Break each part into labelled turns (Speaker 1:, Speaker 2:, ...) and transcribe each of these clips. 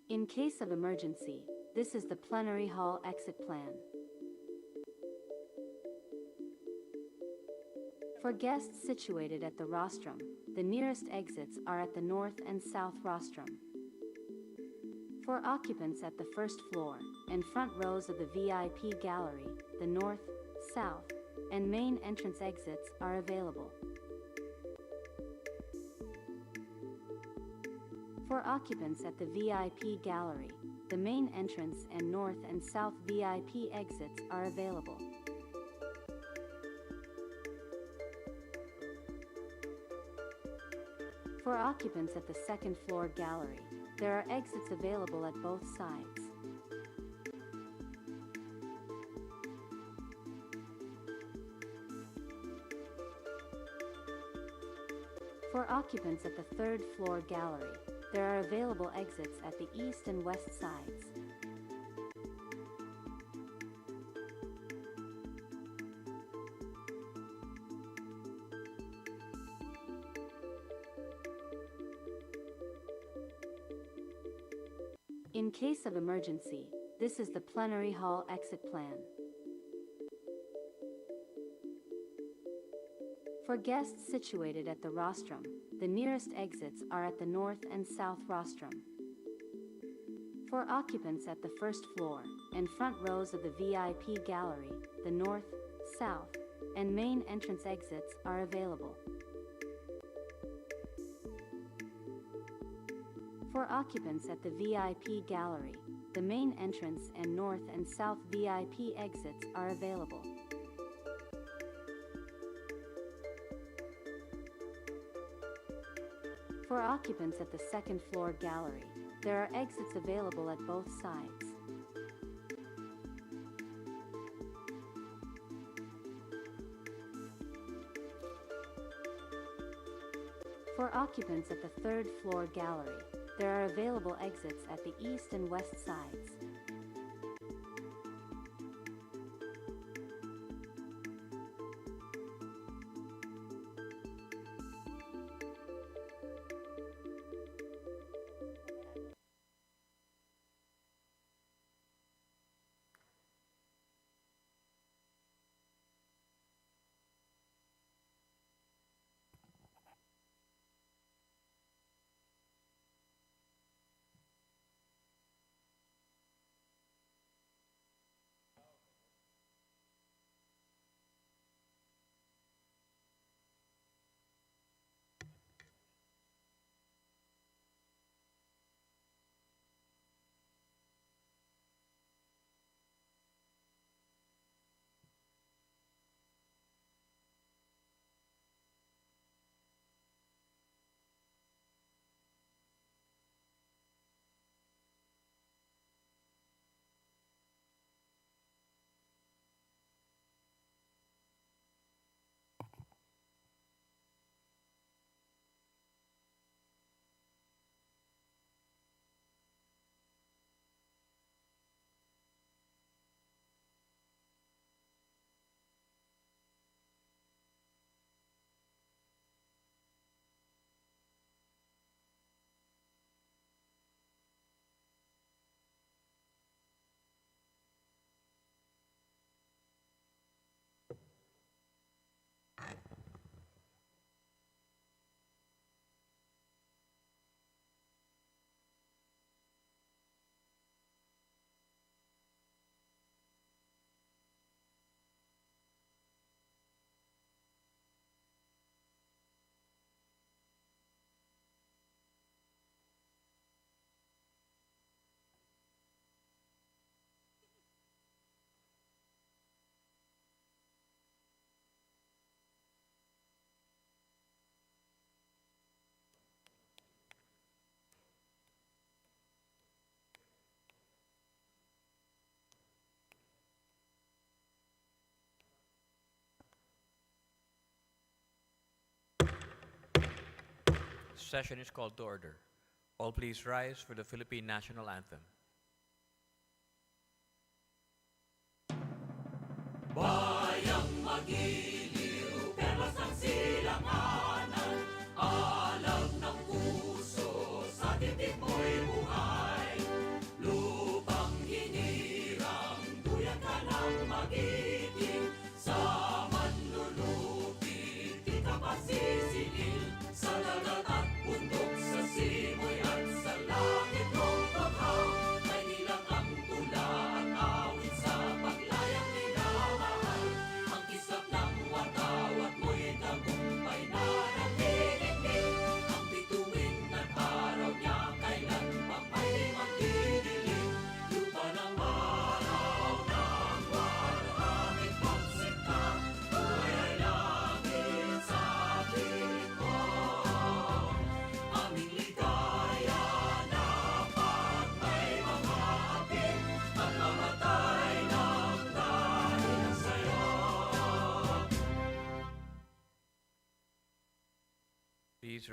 Speaker 1: In case of emergency, this is the plenary hall exit plan. For guests situated at the rostrum, the nearest exits are at the north and south rostrum. For occupants at the first floor and front rows of the VIP gallery, the north, south, and main entrance exits are available. For occupants at the VIP gallery, the main entrance and north and south VIP exits are available. For occupants at the second floor gallery, there are exits available at both sides. For occupants at the third floor gallery, there are available exits at the east and west sides. In case of emergency, this is the plenary hall exit plan. For guests situated at the rostrum, the nearest exits are at the north and south rostrum. For occupants at the first floor and front rows of the VIP gallery, the north, south, and main entrance exits are available. For occupants at the VIP gallery, the main entrance and north and south VIP exits are available. For occupants at the second floor gallery, there are exits available at both sides. For occupants at the third floor gallery, there are available exits at the east and west sides.
Speaker 2: Session is called to order. All please rise for the Philippine National Anthem.
Speaker 3: Bayang magiliw, perlas ng silanganan, alam ng puso, sa titik mo'y buhay.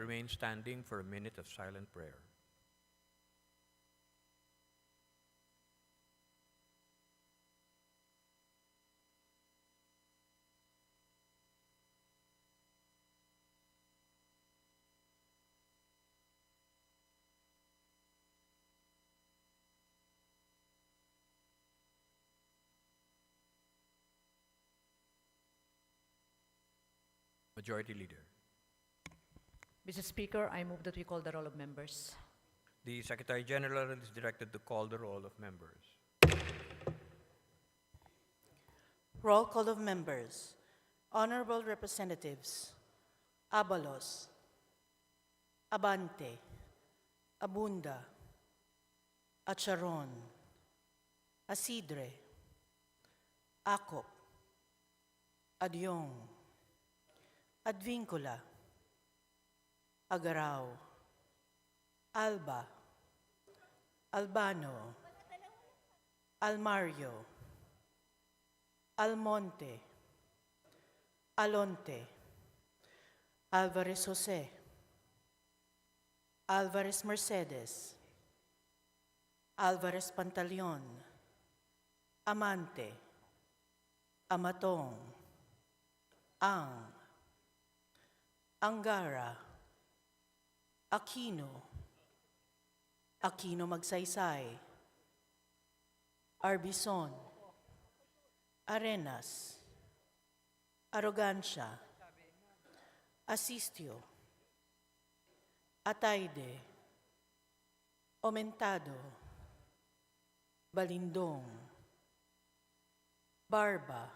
Speaker 2: remain standing for a minute of silent prayer. Majority Leader.
Speaker 4: Mr. Speaker, I move that we call the roll of members.
Speaker 2: The Secretary General is directed to call the roll of members.
Speaker 5: Roll call of members. Honorable Representatives Abalos, Abante, Abunda, Acharon, Asidre, Acop, Adyong, Advincula, Agaraw, Alba, Albano, Almario, Almonte, Alonte, Alvarez Jose, Alvarez Mercedes, Alvarez Pantaleon, Amante, Amatong, Angara, Aquino, Aquino Magsaysay, Arbison, Arenas, Arrogancia, Asistio, Ataide, Omentado, Balindong, Barba,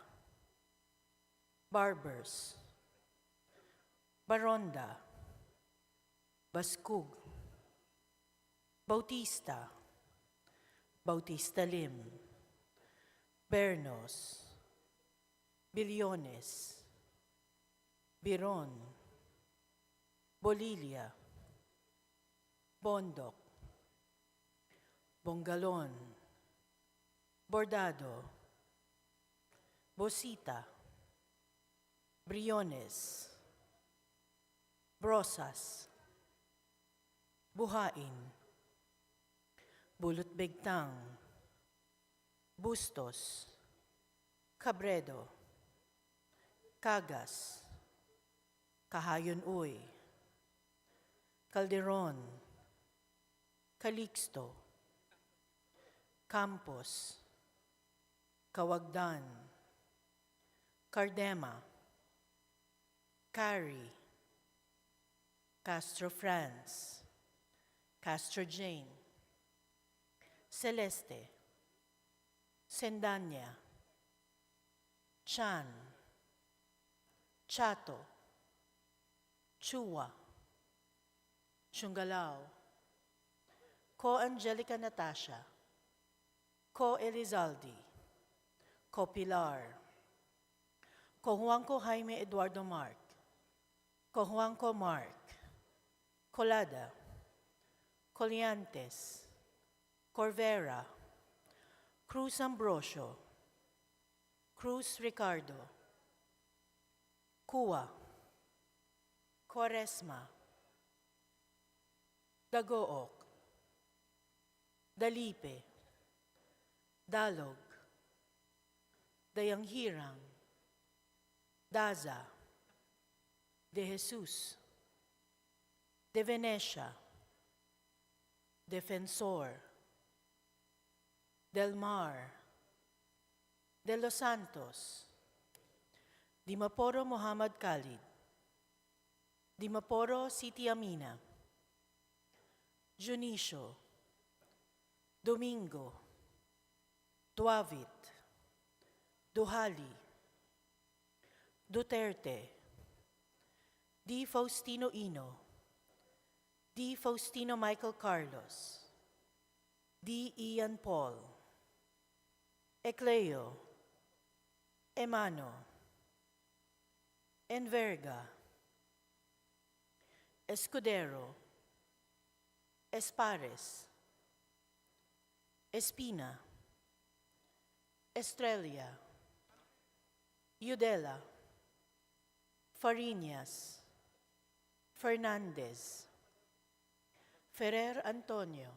Speaker 5: Barbers, Baronda, Baskug, Bautista, Bautista Lim, Bernos, Billones, Biron, Bolilia, Bondok, Bongalon, Bordado, Bosita, Briones, Brosas, Buhain, Bulot Begtang, Bustos, Cabredo, Cagas, Kahayon Uy, Calderon, Calixto, Campos, Kawagdan, Cardema, Cari, Castro France, Castro Jane, Celeste, Sendanya, Chan, Chato, Chua, Chungalao, Ko Angelica Natasha, Ko Elizalde, Ko Pilar, Ko Juanco Jaime Eduardo Mark, Ko Juanco Mark, Colada, Coliantes, Corvera, Cruz Ambrosio, Cruz Ricardo, Cua, Quaresma, Dagook, Dalipe, Dalog, Dayanghirang, Daza, De Jesus, De Venecia, Defensor, Del Mar, De Los Santos, Dimaporo Muhammad Khalid, Dimaporo Siti Amina, Junicio, Domingo, Duavit, Duhali, Duterte, Di Faustino Ino, Di Faustino Michael Carlos, Di Ian Paul, Ecleo, Emano, Enverga, Escudero, Espares, Espina, Estrella, Udela, Fariñas, Fernandez, Ferrer Antonio,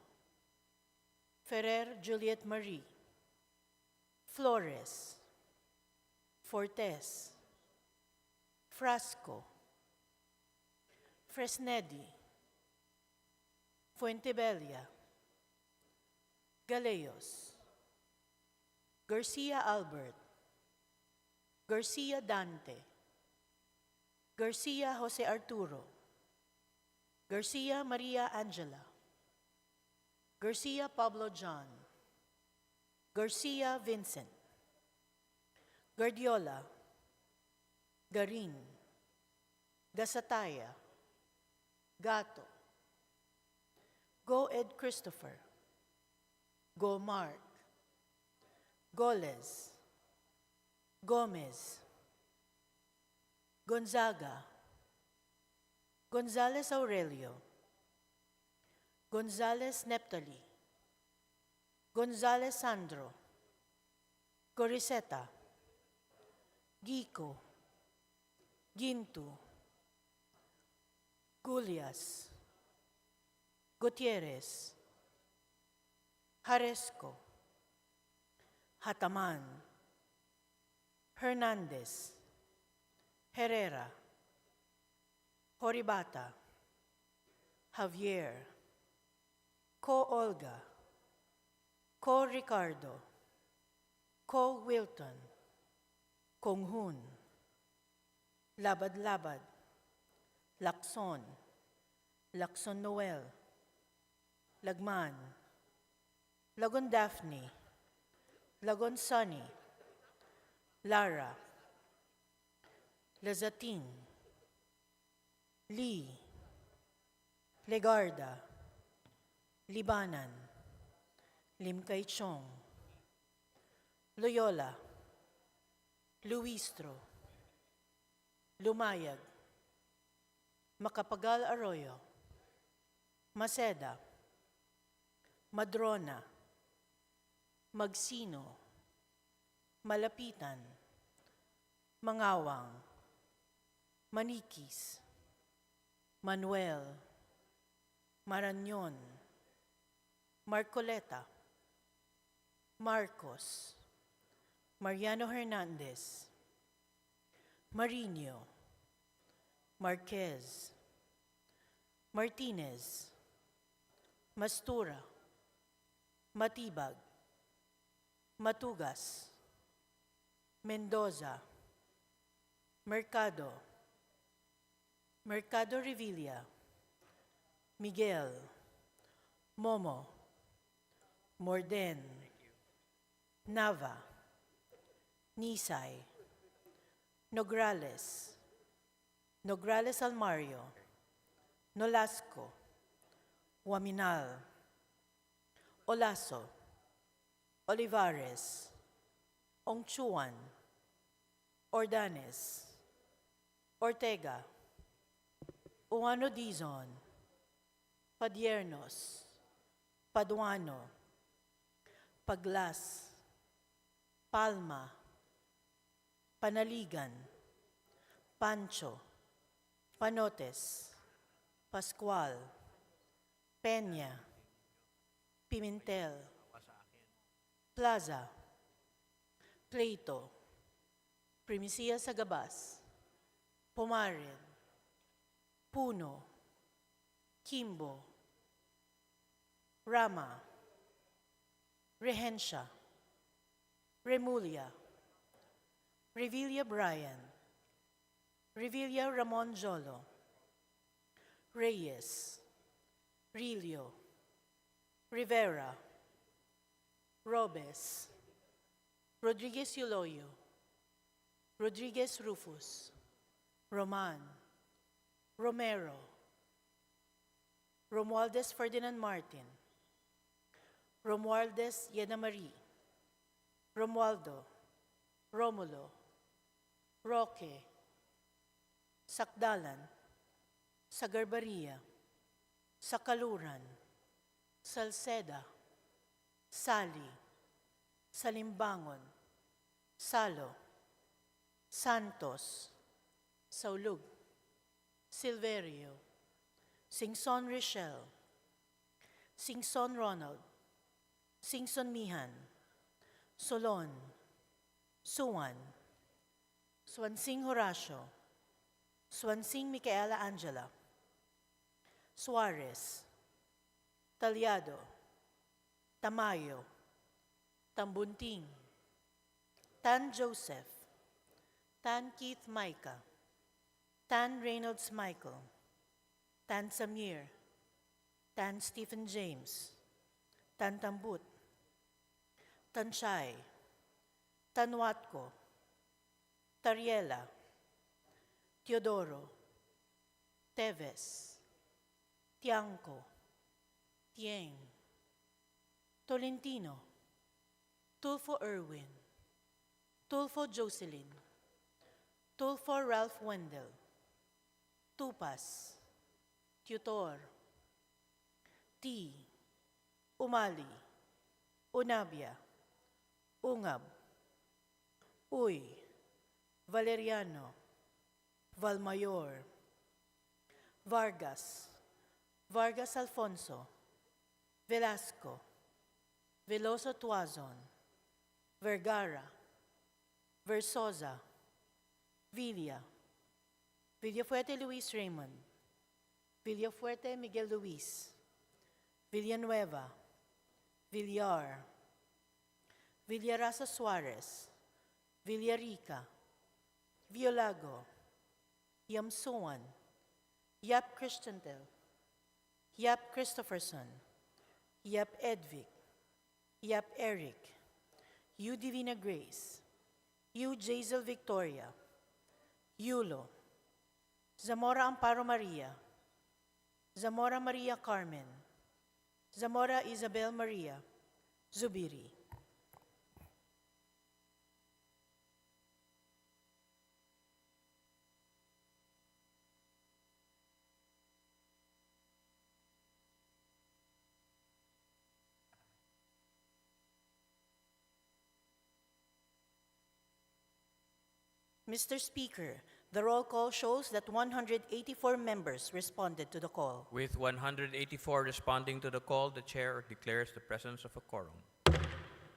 Speaker 5: Ferrer Juliet Marie, Flores, Fortes, Frasco, Fresnedi, Fuentebella, Galeos, Garcia Albert, Garcia Dante, Garcia Jose Arturo, Garcia Maria Angela, Garcia Pablo John, Garcia Vincent, Guardiola, Garin, Gasataya, Gato, Go Ed Christopher, Go Mark, Goles, Gomez, Gonzaga, Gonzales Aurelio, Gonzales Neptali, Gonzales Sandro, Goriseta, Gico, Gintu, Gulias, Gutierrez, Jaresco, Hataman, Hernandez, Herrera, Horibata, Javier, Co Olga, Co Ricardo, Co Wilton, Konghun, Labad-Labad, Lacson, Lacson Noel, Lagman, Lagon Daphne, Lagon Sunny, Lara, Lazatin, Lee, Legarda, Libanan, Limkay Chong, Loyola, Luistro, Lumayag, Macapagal Arroyo, Maceda, Madrona, Magsino, Malapitan, Mangawang, Manikis, Manuel, Marañon, Marcoleta, Marcos, Mariano Hernandez, Marino, Marquez, Martinez, Mastura, Matibag, Matugas, Mendoza, Mercado, Mercado Revilla, Miguel, Momo, Morden, Nava, Nisay, Nograles, Nograles Almario, Nolasco, Waminal, Olaso, Olivares, Ongchuan, Ordanes, Ortega, Uano Dizon, Padiernos, Paduano, Paglas, Palma, Panaligan, Pancho, Panotes, Pascual, Peña, Pimentel, Plaza, Plato, Primicia Sagabas, Pumarin, Puno, Kimbo, Rama, Rehencia, Remulia, Revilla Brian, Revilla Ramon Jolo, Reyes, Rilio, Rivera, Robes, Rodriguez Yuloyo, Rodriguez Rufus, Roman, Romero, Romualdez Ferdinand Martin, Romualdez Yena Marie, Romualdo, Romulo, Roque, Sakdalan, Sagarbaria, Sakaluran, Salceda, Sali, Salimbangon, Salo, Santos, Saulug, Silverio, Singson Richelle, Singson Ronald, Singson Mihan, Solon, Suwan, Swansing Horacio, Swansing Micaela Angela, Suarez, Talyado, Tamayo, Tambunting, Tan Joseph, Tan Keith Micah, Tan Reynolds Michael, Tan Samir, Tan Stephen James, Tan Tambut, Tan Shai, Tan Watko, Tariela, Teodoro, Teves, Tiangco, Tieng, Tolentino, Tulfo Irwin, Tulfo Jocelyn, Tulfo Ralph Wendell, Tupas, Tutor, T, Umali, Unabia, Ungab, Uy, Valeriano, Valmayor, Vargas, Vargas Alfonso, Velasco, Veloso Tuazon, Vergara, Versosa, Villa, Villafuerte Luis Raymond, Villafuerte Miguel Luis, Villanueva, Villar, Villarasa Suarez, Villarica, Violago, Yamsuan, Yap Christentel, Yap Christopherson, Yap Edvic, Yap Eric, U Divina Grace, U Jazel Victoria, Yulo, Zamora Amparo Maria, Zamora Maria Carmen, Zamora Isabel Maria, Zubiri. Mr. Speaker, the roll call shows that 184 members responded to the call.
Speaker 2: With 184 responding to the call, the chair declares the presence of a quorum.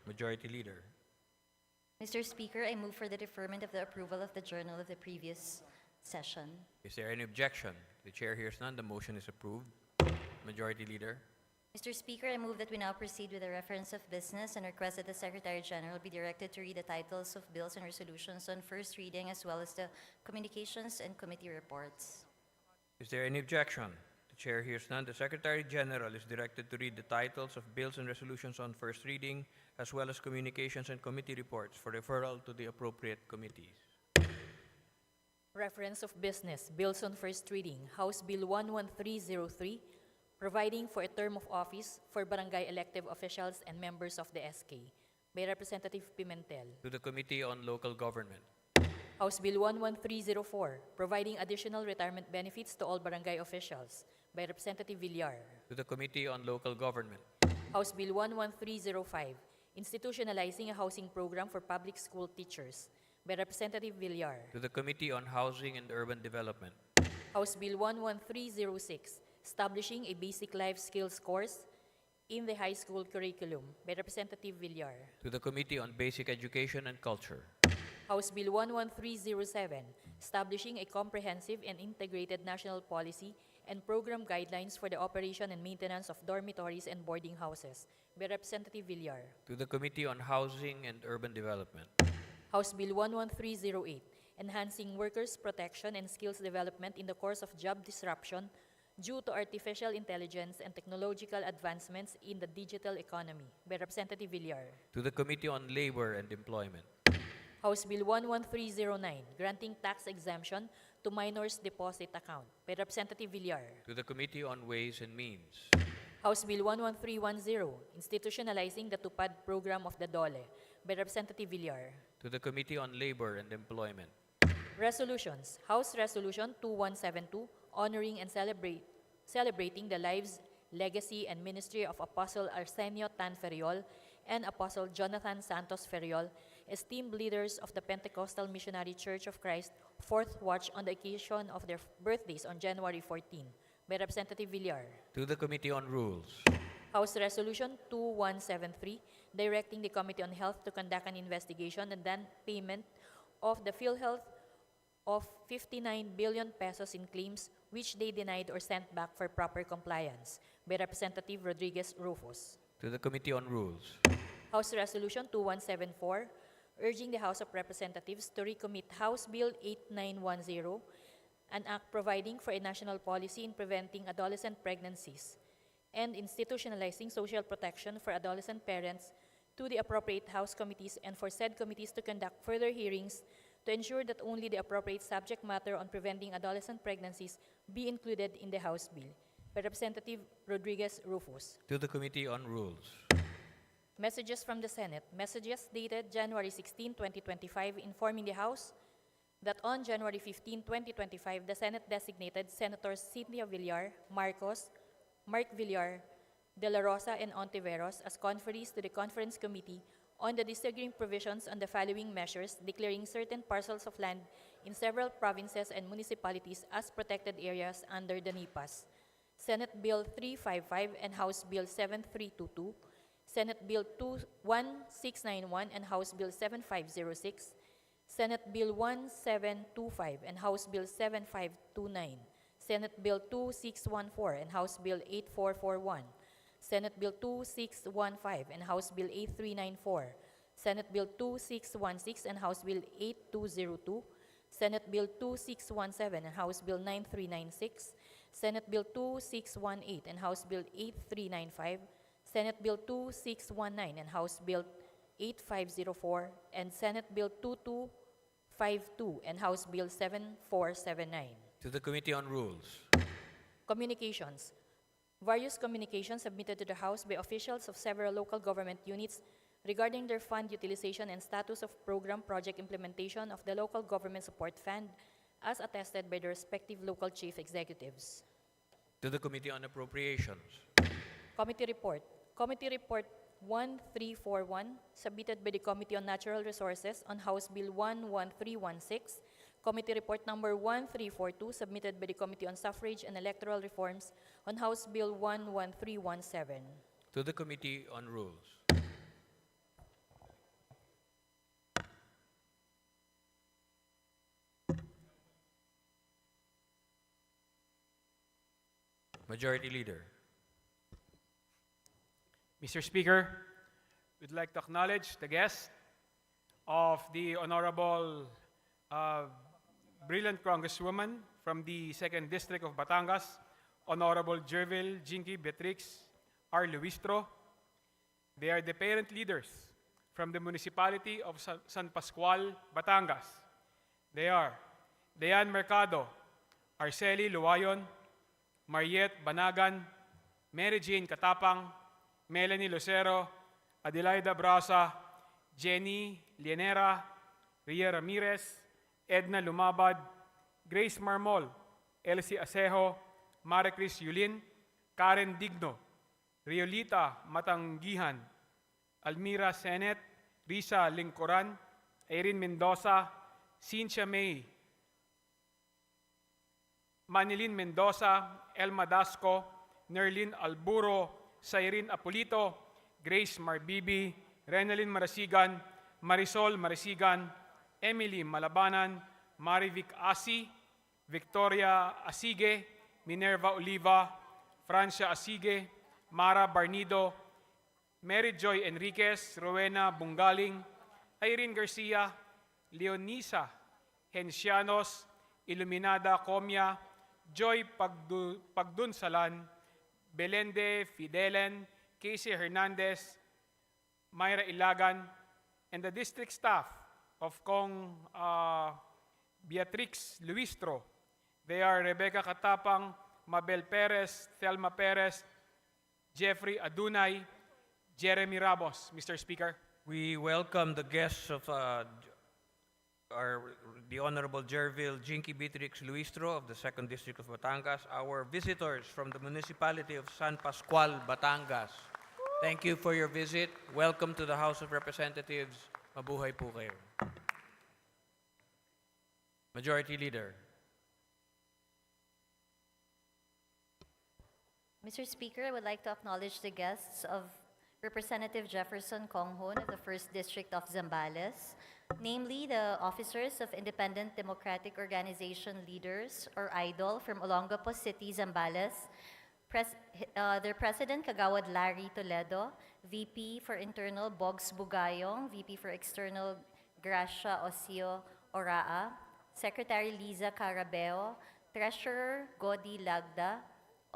Speaker 2: Majority Leader.
Speaker 6: Mr. Speaker, I move for the deferment of the approval of the journal of the previous session.
Speaker 2: Is there any objection? The chair hears none. The motion is approved. Majority Leader.
Speaker 6: Mr. Speaker, I move that we now proceed with the reference of business and request that the Secretary General be directed to read the titles of bills and resolutions on first reading as well as the communications and committee reports.
Speaker 2: Is there any objection? The chair hears none. The Secretary General is directed to read the titles of bills and resolutions on first reading as well as communications and committee reports for referral to the appropriate committees.
Speaker 7: Reference of business, bills on first reading, House Bill 11303, providing for a term of office for barangay elective officials and members of the SK, by Representative Pimentel.
Speaker 2: To the Committee on Local Government.
Speaker 7: House Bill 11304, providing additional retirement benefits to all barangay officials, by Representative Villar.
Speaker 2: To the Committee on Local Government.
Speaker 7: House Bill 11305, institutionalizing a housing program for public school teachers, by Representative Villar.
Speaker 2: To the Committee on Housing and Urban Development.
Speaker 7: House Bill 11306, establishing a basic life skills course in the high school curriculum, by Representative Villar.
Speaker 2: To the Committee on Basic Education and Culture.
Speaker 7: House Bill 11307, establishing a comprehensive and integrated national policy and program guidelines for the operation and maintenance of dormitories and boarding houses, by Representative Villar.
Speaker 2: To the Committee on Housing and Urban Development.
Speaker 7: House Bill 11308, enhancing workers' protection and skills development in the course of job disruption due to artificial intelligence and technological advancements in the digital economy, by Representative Villar.
Speaker 2: To the Committee on Labor and Employment.
Speaker 7: House Bill 11309, granting tax exemption to minors' deposit account, by Representative Villar.
Speaker 2: To the Committee on Ways and Means.
Speaker 7: House Bill 11310, institutionalizing the TUPAD program of the DOLE, by Representative Villar.
Speaker 2: To the Committee on Labor and Employment.
Speaker 7: Resolutions. House Resolution 2172, honoring and celebrating the lives, legacy, and ministry of Apostle Arsenio Tan Ferriol and Apostle Jonathan Santos Ferriol, esteemed leaders of the Pentecostal Missionary Church of Christ, fourth watch on the occasion of their birthdays on January 14, by Representative Villar.
Speaker 2: To the Committee on Rules.
Speaker 7: House Resolution 2173, directing the Committee on Health to conduct an investigation and then payment of the PhilHealth of 59 billion pesos in claims which they denied or sent back for proper compliance, by Representative Rodriguez Rufus.
Speaker 2: To the Committee on Rules.
Speaker 7: House Resolution 2174, urging the House of Representatives to recommit House Bill 8910, an act providing for a national policy in preventing adolescent pregnancies and institutionalizing social protection for adolescent parents, to the appropriate House committees and for said committees to conduct further hearings to ensure that only the appropriate subject matter on preventing adolescent pregnancies be included in the House bill, by Representative Rodriguez Rufus.
Speaker 2: To the Committee on Rules.
Speaker 7: Messages from the Senate. Messages dated January 16, 2025, informing the House that on January 15, 2025, the Senate designated Senators Cynthia Villar, Mark Villar, De La Rosa, and Ontiveros as conferees to the Conference Committee on the disagreeing provisions on the following measures, declaring certain parcels of land in several provinces and municipalities as protected areas under the NIPAS. Senate Bill 355 and House Bill 7322, Senate Bill 1691 and House Bill 7506, Senate Bill 1725 and House Bill 7529, Senate Bill 2614 and House Bill 8441, Senate Bill 2615 and House Bill 8394, Senate Bill 2616 and House Bill 8202, Senate Bill 2617 and House Bill 9396, Senate Bill 2618 and House Bill 8395, Senate Bill 2619 and House Bill 8504, and Senate Bill 2252 and House Bill 7479.
Speaker 2: To the Committee on Rules.
Speaker 7: Communications. Various communications submitted to the House by officials of several local government units regarding their fund utilization and status of program project implementation of the Local Government Support Fund, as attested by the respective local chief executives.
Speaker 2: To the Committee on Appropriations.
Speaker 7: Committee Report. Committee Report 1341, submitted by the Committee on Natural Resources on House Bill 11316. Committee Report number 1342, submitted by the Committee on Suffrage and Electoral Reforms on House Bill 11317.
Speaker 2: To the Committee on Rules. Majority Leader.
Speaker 8: Mr. Speaker, we'd like to acknowledge the guest of the Honorable brilliant Congresswoman from the 2nd District of Batangas, Honorable Jervil Jinky Beatrix R. Luistro. They are the parent leaders from the municipality of San Pascual, Batangas. They are Dayan Mercado, Arceli Luwayon, Mariette Banagan, Mary Jane Katapang, Melanie Lucero, Adelaida Brasa, Jenny Lienera, Ria Ramirez, Edna Lumabad, Grace Marmol, Elsie Asejo, Maricris Yulin, Karen Digno, Riolita Matanggihan, Almira Senet, Risa Lingcoran, Erin Mendoza, Cynthia May, Manilin Mendoza, Elma Dasco, Nerlin Alburo, Cyrene Apolito, Grace Marbibi, Renalyn Marasigan, Marisol Marasigan, Emily Malabanan, Marivic Asi, Victoria Asige, Minerva Oliva, Francia Asige, Mara Barnido, Mary Joy Enriquez, Rowena Bungaling, Irene Garcia, Leonisa Hencianos, Iluminada Comia, Joy Pagdunsalan, Belende Fidelen, Casey Hernandez, Myra Ilagan, and the district staff of Kong Beatrix Luistro. They are Rebecca Katapang, Mabel Perez, Thelma Perez, Jeffrey Adunay, Jeremy Ramos. Mr. Speaker.
Speaker 2: We welcome the guests of the Honorable Jervil Jinky Beatrix Luistro of the 2nd District of Batangas, our visitors from the municipality of San Pascual, Batangas. Thank you for your visit. Welcome to the House of Representatives. Mabuhay po kayo. Majority Leader.
Speaker 6: Mr. Speaker, I would like to acknowledge the guests of Representative Jefferson Conghon of the 1st District of Zambales, namely the officers of Independent Democratic Organization Leaders, or IDOL, from Olongapo City, Zambales, their President Kagawad Larry Toledo, VP for Internal Bogs Bugayong, VP for External Gracia Ocio Oraa, Secretary Liza Carabeo, Treasurer Godi Lagda,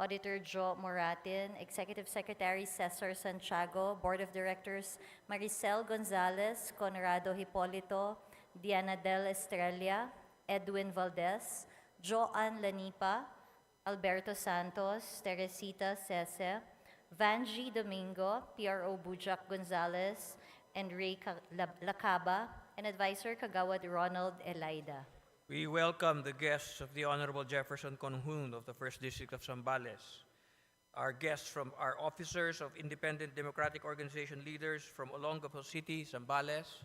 Speaker 6: Auditor Joe Moratin, Executive Secretary Cesar Santiago, Board of Directors Maricel Gonzalez, Conrado Hipolito, Diana Del Estrella, Edwin Valdez, Joanne Lanipa, Alberto Santos, Teresita Sese, Vanji Domingo, PRO Bujak Gonzalez, and Ray Lacaba, and Advisor Kagawad Ronald Elida.
Speaker 2: We welcome the guests of the Honorable Jefferson Conhun of the 1st District of Zambales, our guests from our officers of Independent Democratic Organization Leaders from Olongapo City, Zambales.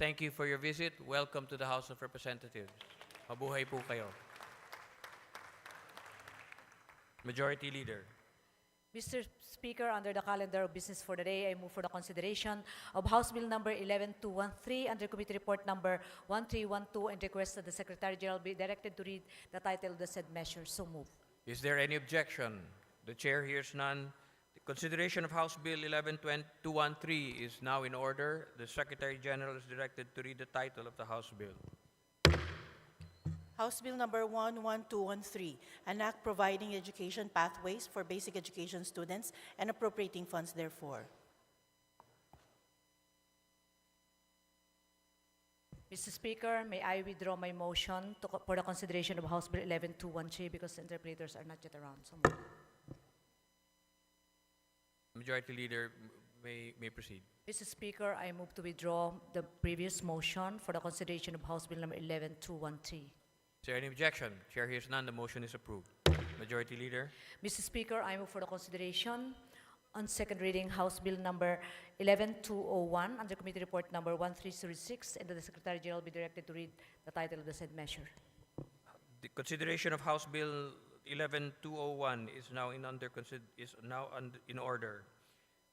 Speaker 2: Thank you for your visit. Welcome to the House of Representatives. Mabuhay po kayo. Majority Leader.
Speaker 4: Mr. Speaker, under the calendar of business for the day, I move for the consideration of House Bill number 11213 under Committee Report number 1312 and request that the Secretary General be directed to read the title of the said measure. So move.
Speaker 2: Is there any objection? The Chair hears none. The consideration of House Bill 11213 is now in order. The Secretary General is directed to read the title of the House Bill.
Speaker 5: House Bill number 11213, an act providing education pathways for basic education students and appropriating funds therefore.
Speaker 4: Mr. Speaker, may I withdraw my motion for the consideration of House Bill 11213 because the interpreters are not yet around. So move.
Speaker 2: Majority Leader may proceed.
Speaker 4: Mr. Speaker, I move to withdraw the previous motion for the consideration of House Bill number 11213.
Speaker 2: Is there any objection? Chair hears none. The motion is approved. Majority Leader.
Speaker 4: Mr. Speaker, I move for the consideration on second reading House Bill number 11201 under Committee Report number 1306 and that the Secretary General be directed to read the title of the said measure.
Speaker 2: The consideration of House Bill 11201 is now in order.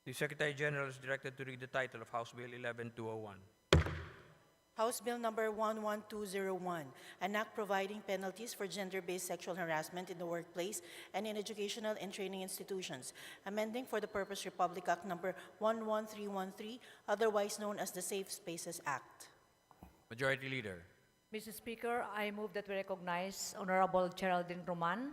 Speaker 2: The Secretary General is directed to read the title of House Bill 11201.
Speaker 5: House Bill number 11201, an act providing penalties for gender-based sexual harassment in the workplace and in educational and training institutions, amending for the purpose Republic Act number 11313, otherwise known as the Safe Spaces Act.
Speaker 2: Majority Leader.
Speaker 4: Mr. Speaker, I move that we recognize Honorable Geraldine Roman,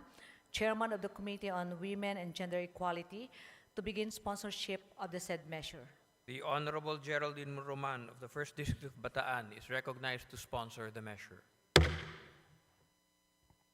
Speaker 4: Chairman of the Committee on Women and Gender Equality, to begin sponsorship of the said measure.
Speaker 2: The Honorable Geraldine Roman of the 1st District of Bataan is recognized to sponsor the measure.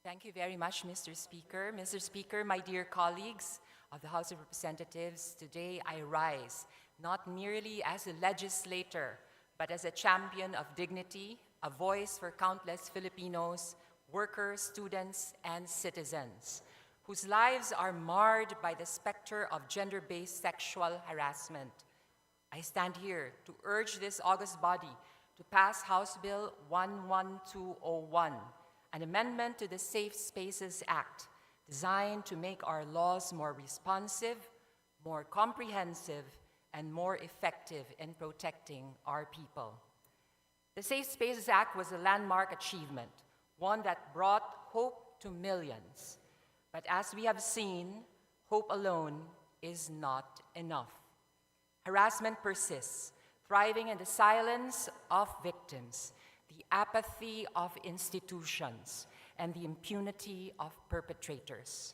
Speaker 9: Thank you very much, Mr. Speaker. Mr. Speaker, my dear colleagues of the House of Representatives, today I rise not merely as a legislator, but as a champion of dignity, a voice for countless Filipinos, workers, students, and citizens, whose lives are marred by the specter of gender-based sexual harassment. I stand here to urge this august body to pass House Bill 11201, an amendment to the Safe Spaces Act designed to make our laws more responsive, more comprehensive, and more effective in protecting our people. The Safe Spaces Act was a landmark achievement, one that brought hope to millions. But as we have seen, hope alone is not enough. Harassment persists, thriving in the silence of victims, the apathy of institutions, and the impunity of perpetrators.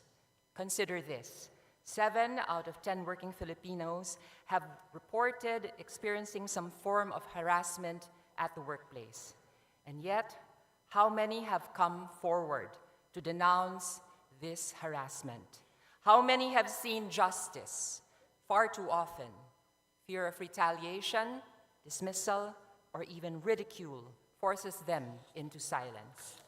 Speaker 9: Consider this: 7 out of 10 working Filipinos have reported experiencing some form of harassment at the workplace. And yet, how many have come forward to denounce this harassment? How many have seen justice? Far too often, fear of retaliation, dismissal, or even ridicule forces them into silence.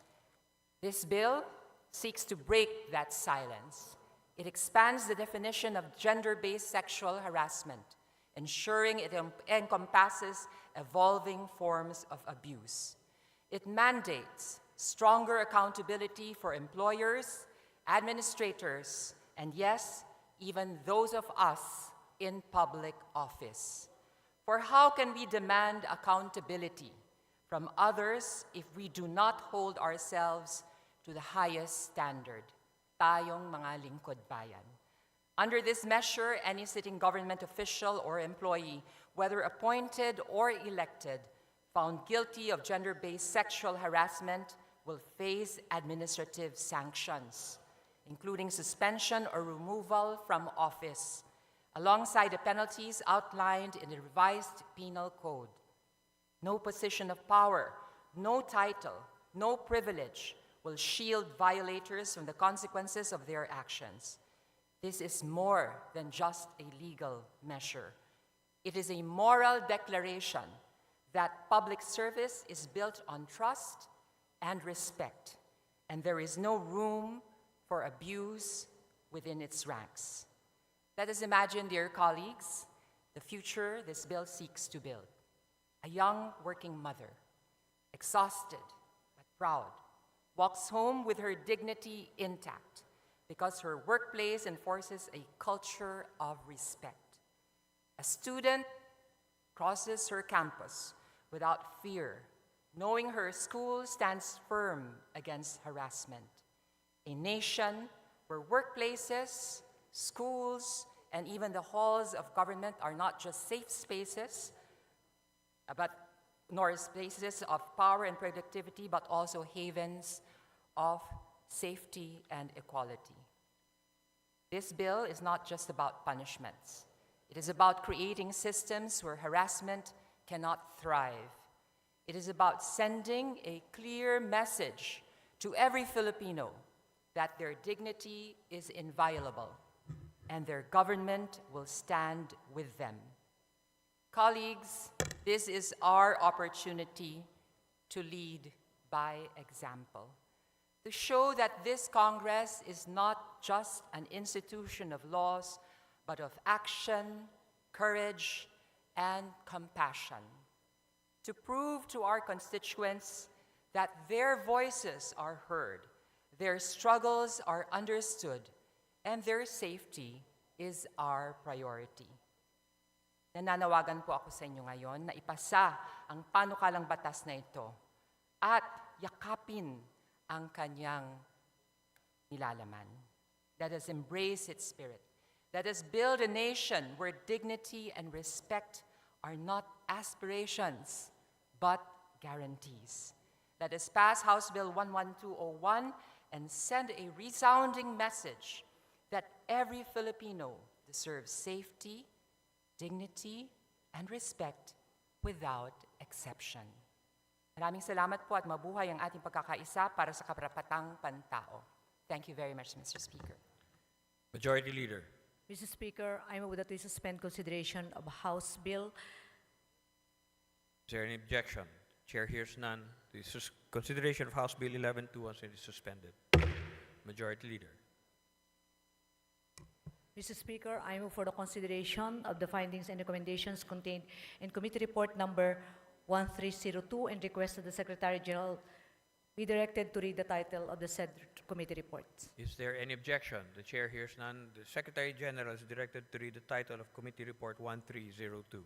Speaker 9: This bill seeks to break that silence. It expands the definition of gender-based sexual harassment, ensuring it encompasses evolving forms of abuse. It mandates stronger accountability for employers, administrators, and yes, even those of us in public office. For how can we demand accountability from others if we do not hold ourselves to the highest standard? Tayong mga lingkod bayan. Under this measure, any sitting government official or employee, whether appointed or elected, found guilty of gender-based sexual harassment will face administrative sanctions, including suspension or removal from office, alongside the penalties outlined in the revised penal code. No position of power, no title, no privilege will shield violators from the consequences of their actions. This is more than just a legal measure. It is a moral declaration that public service is built on trust and respect, and there is no room for abuse within its ranks. Let us imagine, dear colleagues, the future this bill seeks to build. A young working mother, exhausted but proud, walks home with her dignity intact because her workplace enforces a culture of respect. A student crosses her campus without fear, knowing her school stands firm against harassment. A nation where workplaces, schools, and even the halls of government are not just safe spaces, nor spaces of power and productivity, but also havens of safety and equality. This bill is not just about punishments. It is about creating systems where harassment cannot thrive. It is about sending a clear message to every Filipino that their dignity is inviolable and their government will stand with them. Colleagues, this is our opportunity to lead by example, to show that this Congress is not just an institution of laws, but of action, courage, and compassion, to prove to our constituents that their voices are heard, their struggles are understood, and their safety is our priority. Nananawagan po ako sa inyo ngayon na ipasa ang panukalang batas na ito at yakapin ang kanyang nilalaman. Let us embrace its spirit. Let us build a nation where dignity and respect are not aspirations, but guarantees. Let us pass House Bill 11201 and send a resounding message that every Filipino deserves safety, dignity, and respect without exception. Maraming salamat po at mabuhay ang ating pagkakaisa para sa karapatang pantao. Thank you very much, Mr. Speaker.
Speaker 2: Majority Leader.
Speaker 4: Mr. Speaker, I move that we suspend consideration of House Bill.
Speaker 2: Is there any objection? Chair hears none. The consideration of House Bill 1121 is suspended. Majority Leader.
Speaker 4: Mr. Speaker, I move for the consideration of the findings and recommendations contained in Committee Report Number 1302 and request that the Secretary General be directed to read the title of the said committee report.
Speaker 2: Is there any objection? The Chair hears none. The Secretary General is directed to read the title of Committee Report 1302.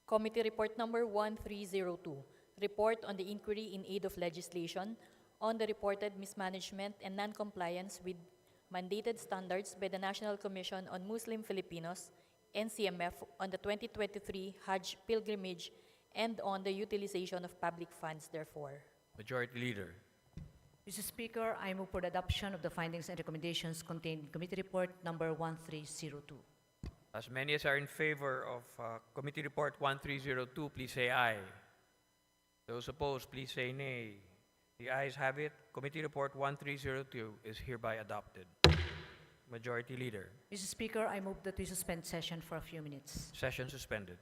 Speaker 7: Committee Report Number 1302, Report on the Inquiry in Aid of Legislation on the reported mismanagement and non-compliance with mandated standards by the National Commission on Muslim Filipinos, NCMF, on the 2023 Hajj pilgrimage and on the utilization of public funds, therefore.
Speaker 2: Majority Leader.
Speaker 4: Mr. Speaker, I move for the adoption of the findings and recommendations contained in Committee Report Number 1302.
Speaker 2: As many as are in favor of Committee Report 1302, please say aye. Those opposed, please say nay. The ayes have it. Committee Report 1302 is hereby adopted. Majority Leader.
Speaker 4: Mr. Speaker, I move that we suspend session for a few minutes.
Speaker 2: Session suspended.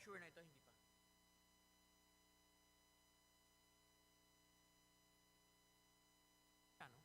Speaker 2: sure na ito, hindi pa. Ano?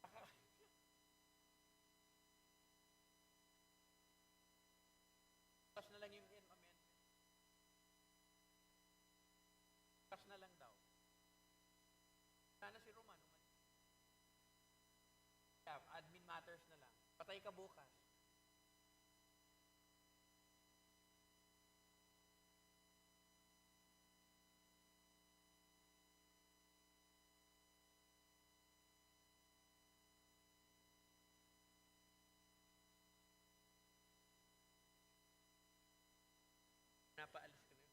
Speaker 2: Opo. Bukas na lang yung amendment. Bukas na lang daw. Sana si Roman. Yeah, admin matters na lang. Patay ka bukas. Napaalis ka na.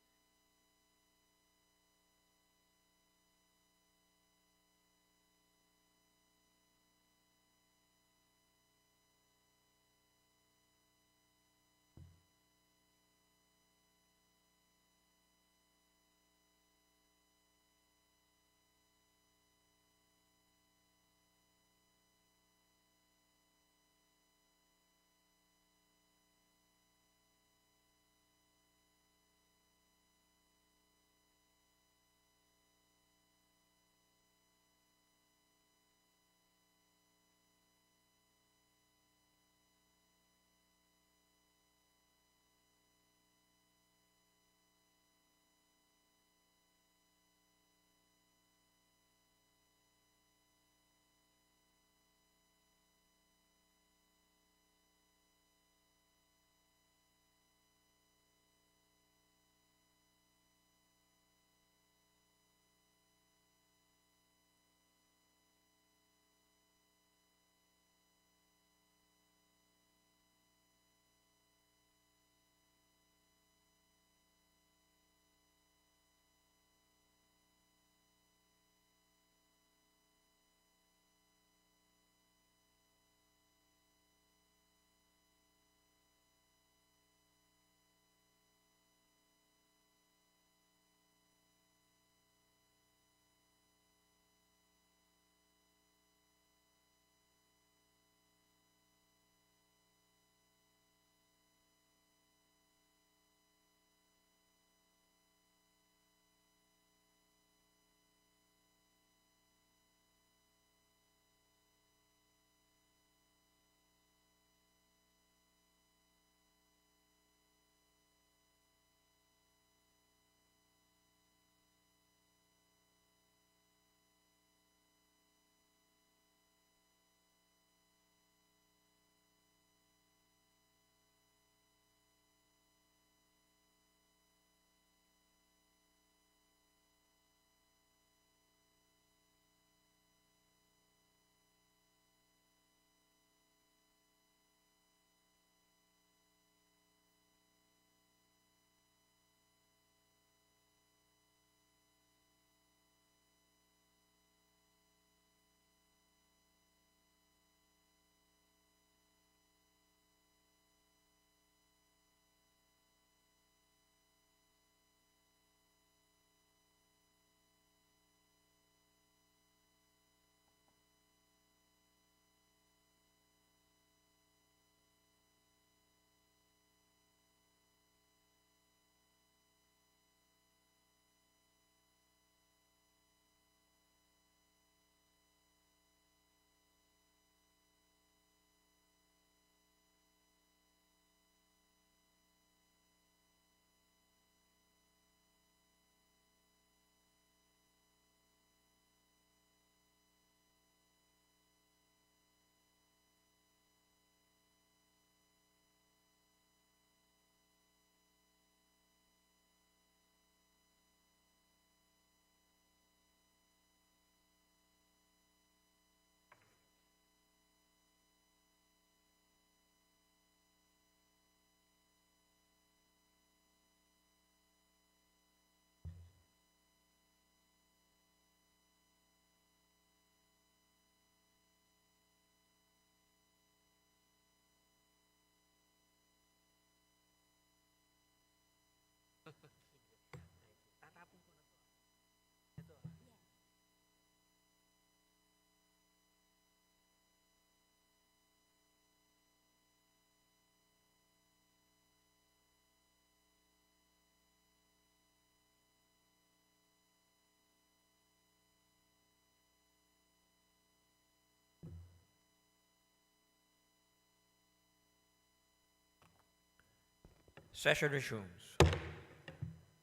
Speaker 2: Session resumes.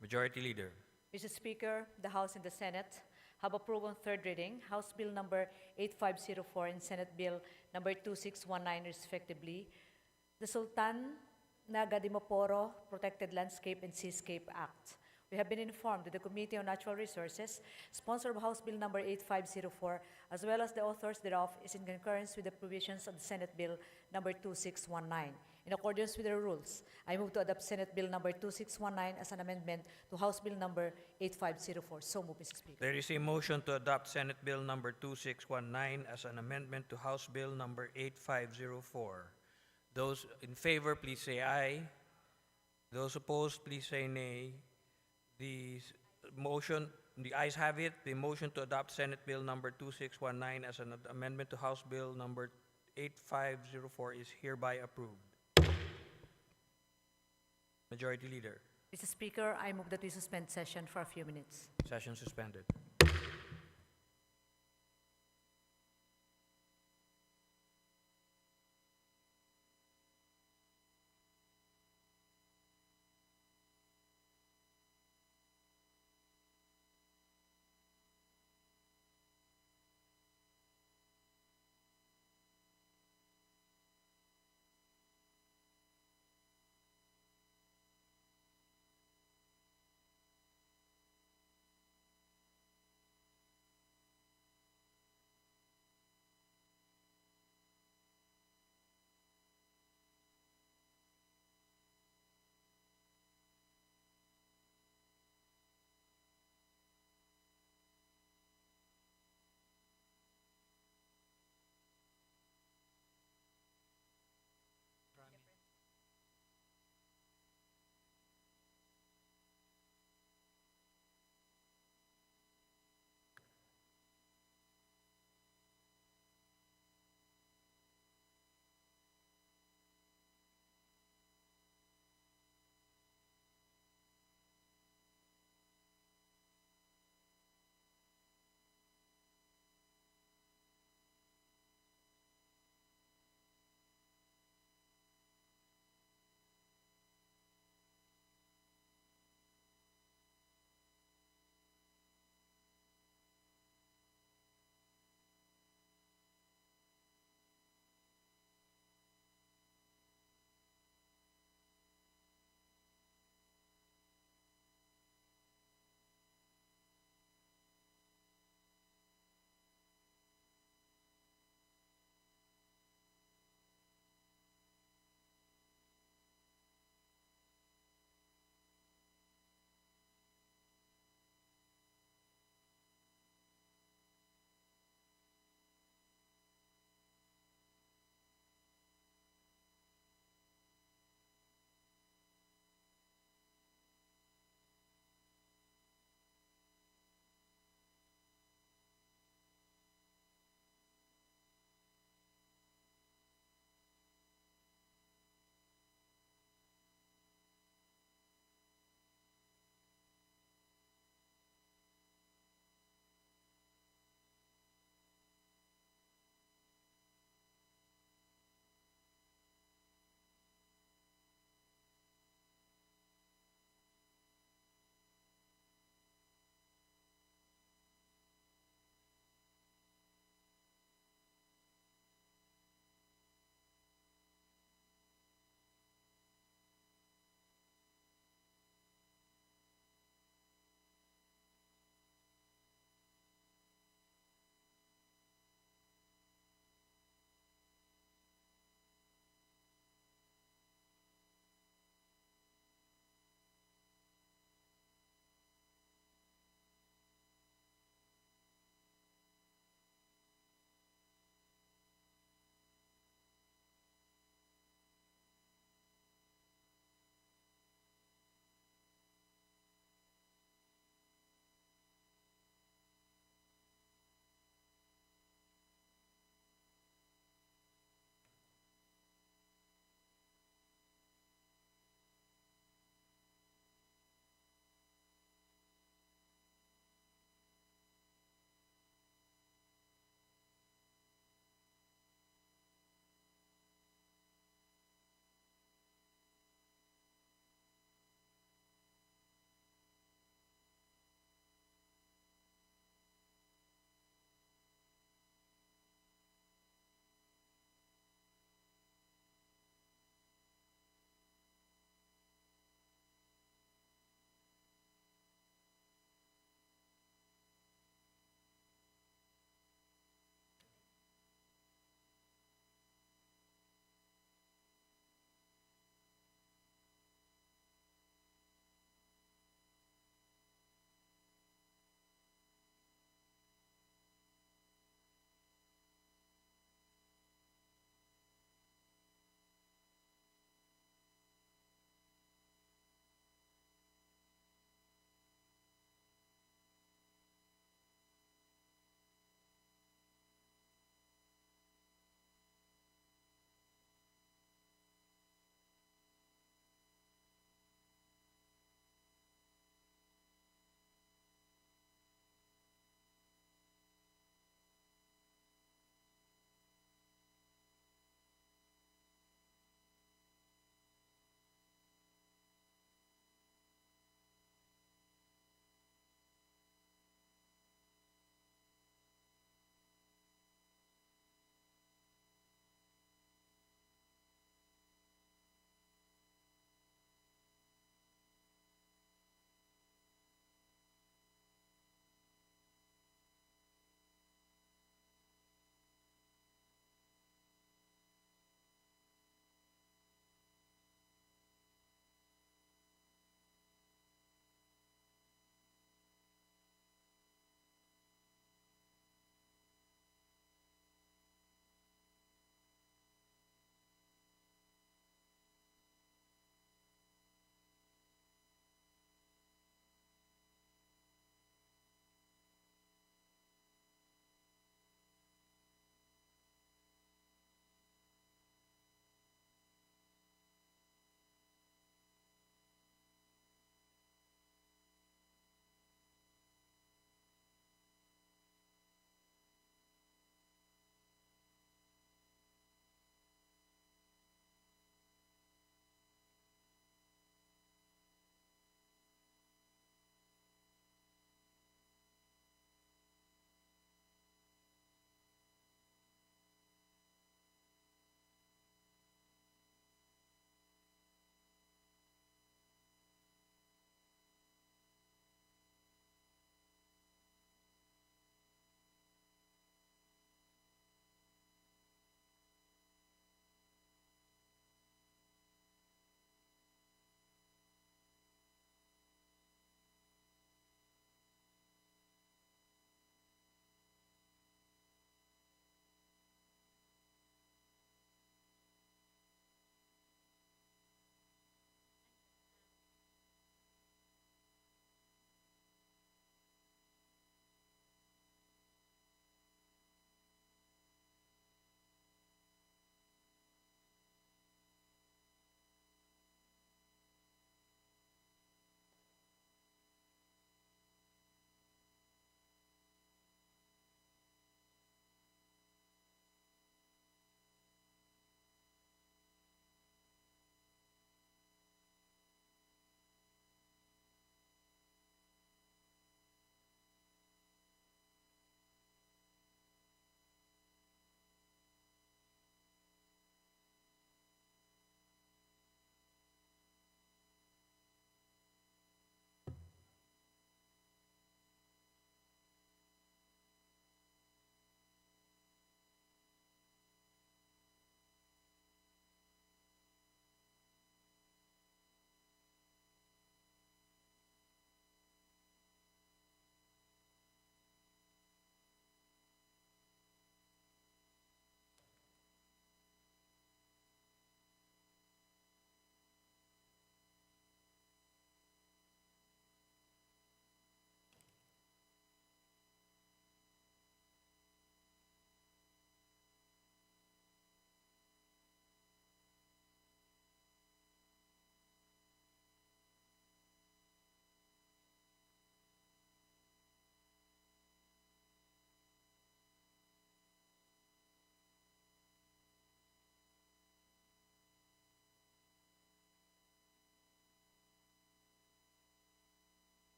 Speaker 2: Majority Leader.
Speaker 4: Mr. Speaker, the House and the Senate have approved on third reading House Bill number 8504 and Senate Bill number 2619 respectively, the Sultan Nagadimoporo Protected Landscape and Seascape Act. We have been informed that the Committee on Natural Resources, sponsor of House Bill number 8504, as well as the authors thereof, is in concurrence with the provisions of the Senate Bill number 2619. In accordance with the rules, I move to adopt Senate Bill number 2619 as an amendment to House Bill number 8504. So move, Mr. Speaker.
Speaker 2: There is a motion to adopt Senate Bill number 2619 as an amendment to House Bill number 8504. Those in favor, please say aye. Those opposed, please say nay. The ayes have it. The motion to adopt Senate Bill number 2619 as an amendment to House Bill number 8504 is hereby approved. Majority Leader.
Speaker 4: Mr. Speaker, I move that we suspend session for a few minutes.
Speaker 2: Session suspended.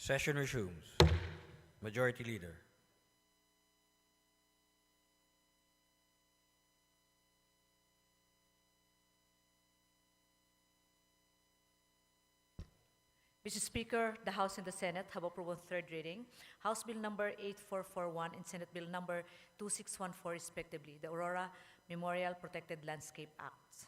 Speaker 2: Session resumes. Majority Leader.
Speaker 4: Mr. Speaker, the House and the Senate have approved on third reading House Bill number 8441 and Senate Bill number 2614 respectively, the Aurora Memorial Protected Landscape Act.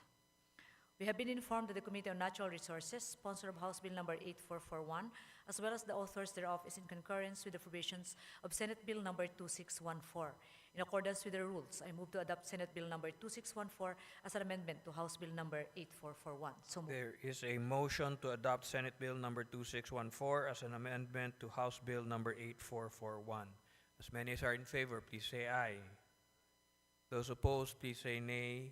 Speaker 4: We have been informed that the Committee on Natural Resources, sponsor of House Bill number 8441, as well as the authors thereof, is in concurrence with the provisions of Senate Bill number 2614. In accordance with the rules, I move to adopt Senate Bill number 2614 as an amendment to House Bill number 8441. So moved.
Speaker 2: There is a motion to adopt Senate Bill number 2614 as an amendment to House Bill number 8441. As many as are in favor, please say aye. Those opposed, please say nay.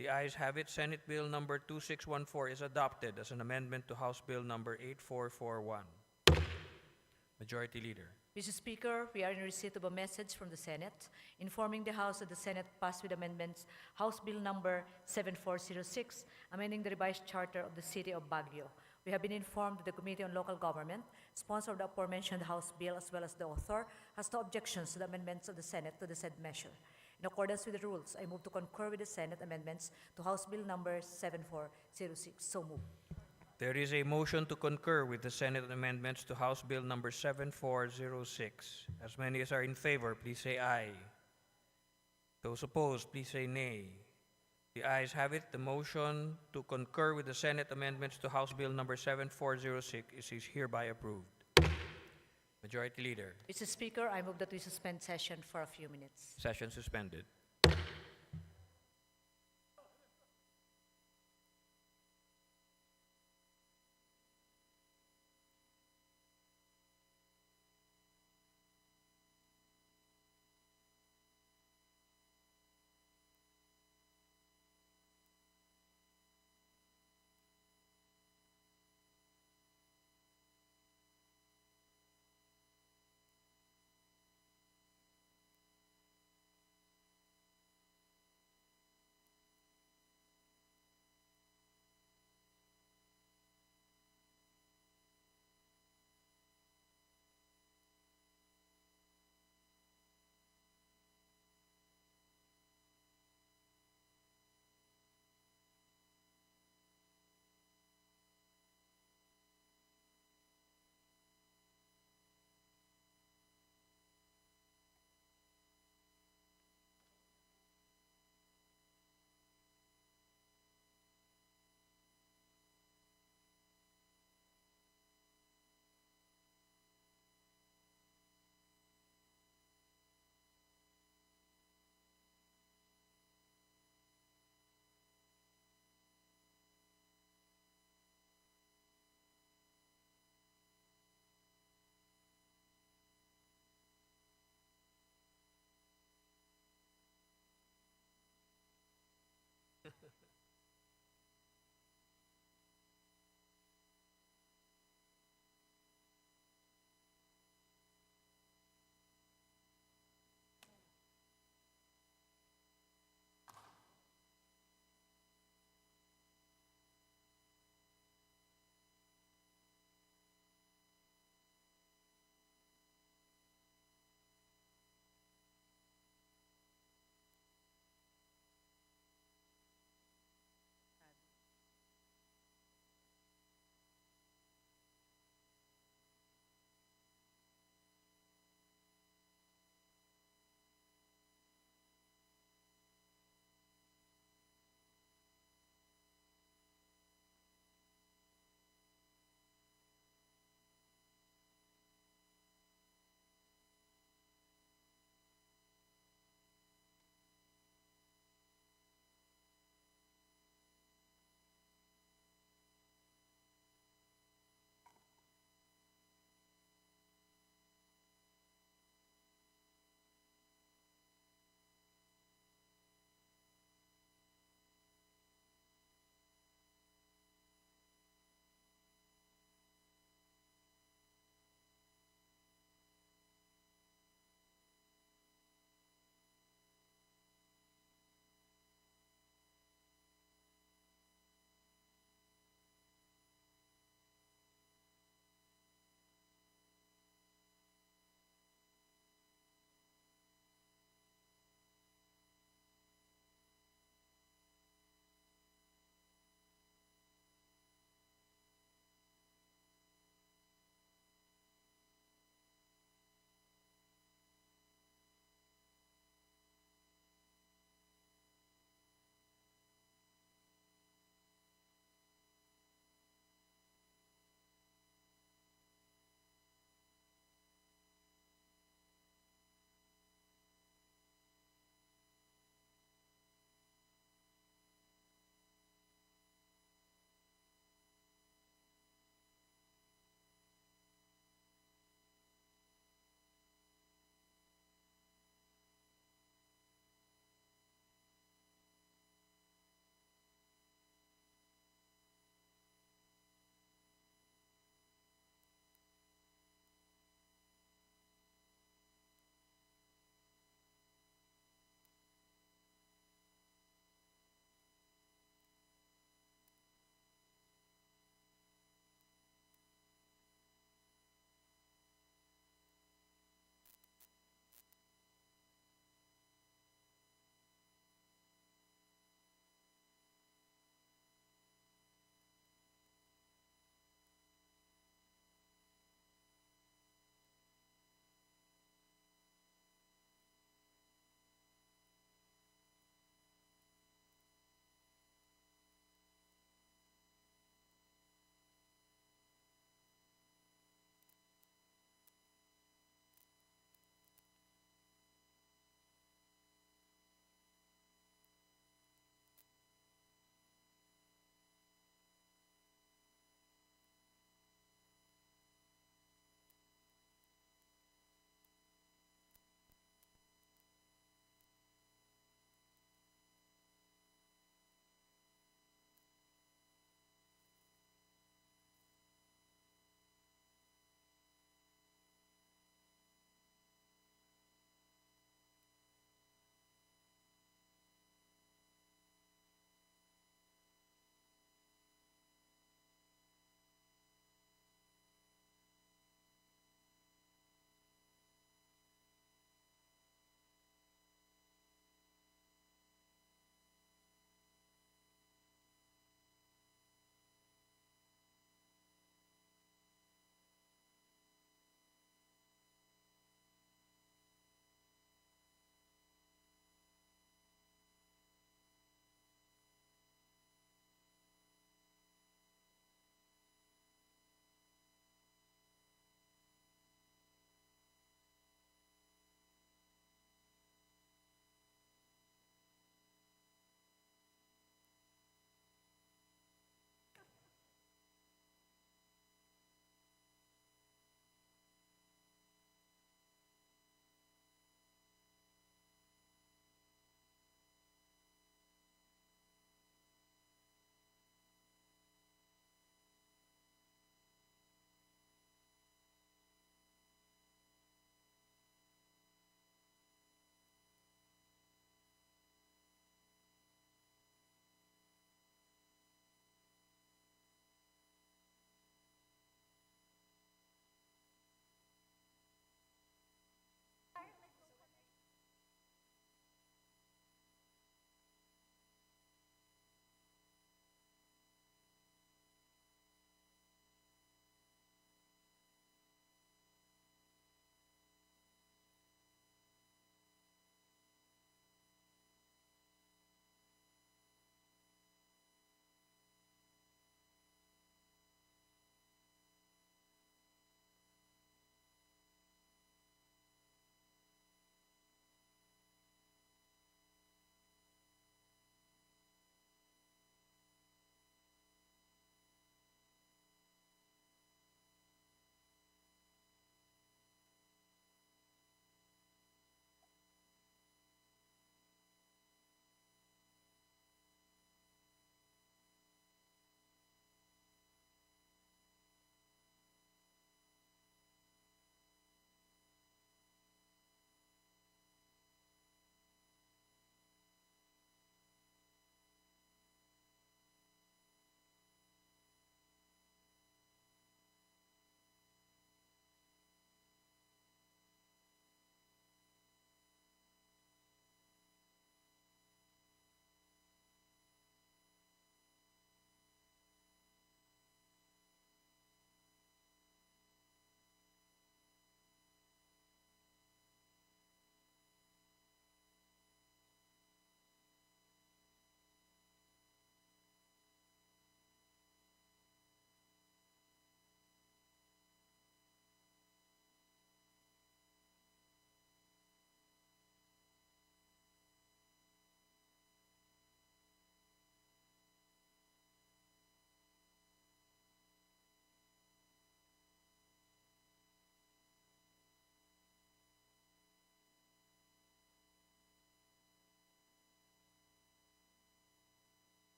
Speaker 2: The ayes have it. Senate Bill number 2614 is adopted as an amendment to House Bill number 8441. Majority Leader.
Speaker 4: Mr. Speaker, we are in receipt of a message from the Senate informing the House that the Senate passed with amendments House Bill number 7406, amending the revised charter of the City of Baguio. We have been informed that the Committee on Local Government, sponsor of the aforementioned House Bill as well as the author, has no objections to the amendments of the Senate to the said measure. In accordance with the rules, I move to concur with the Senate amendments to House Bill number 7406. So moved.
Speaker 2: There is a motion to concur with the Senate amendments to House Bill number 7406. As many as are in favor, please say aye. Those opposed, please say nay. The ayes have it. The motion to concur with the Senate amendments to House Bill number 7406 is hereby approved. Majority Leader.
Speaker 4: Mr. Speaker, I move that we suspend session for a few minutes.
Speaker 2: Session suspended.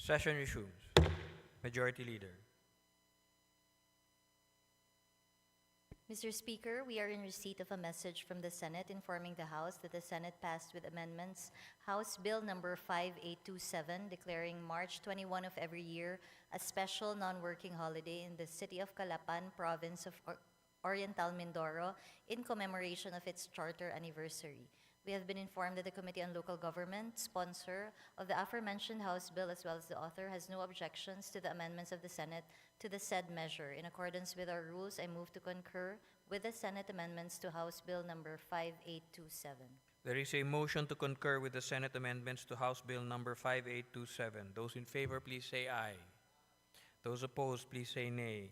Speaker 2: Session resumes. Majority Leader.
Speaker 6: Mr. Speaker, we are in receipt of a message from the Senate informing the House that the Senate passed with amendments House Bill number 5827 declaring March 21 of every year a special non-working holiday in the city of Calapan, province of Oriental Mindoro, in commemoration of its charter anniversary. We have been informed that the Committee on Local Government, sponsor of the aforementioned House Bill as well as the author, has no objections to the amendments of the Senate to the said measure. In accordance with our rules, I move to concur with the Senate amendments to House Bill number 5827.
Speaker 2: There is a motion to concur with the Senate amendments to House Bill number 5827. Those in favor, please say aye. Those opposed, please say nay.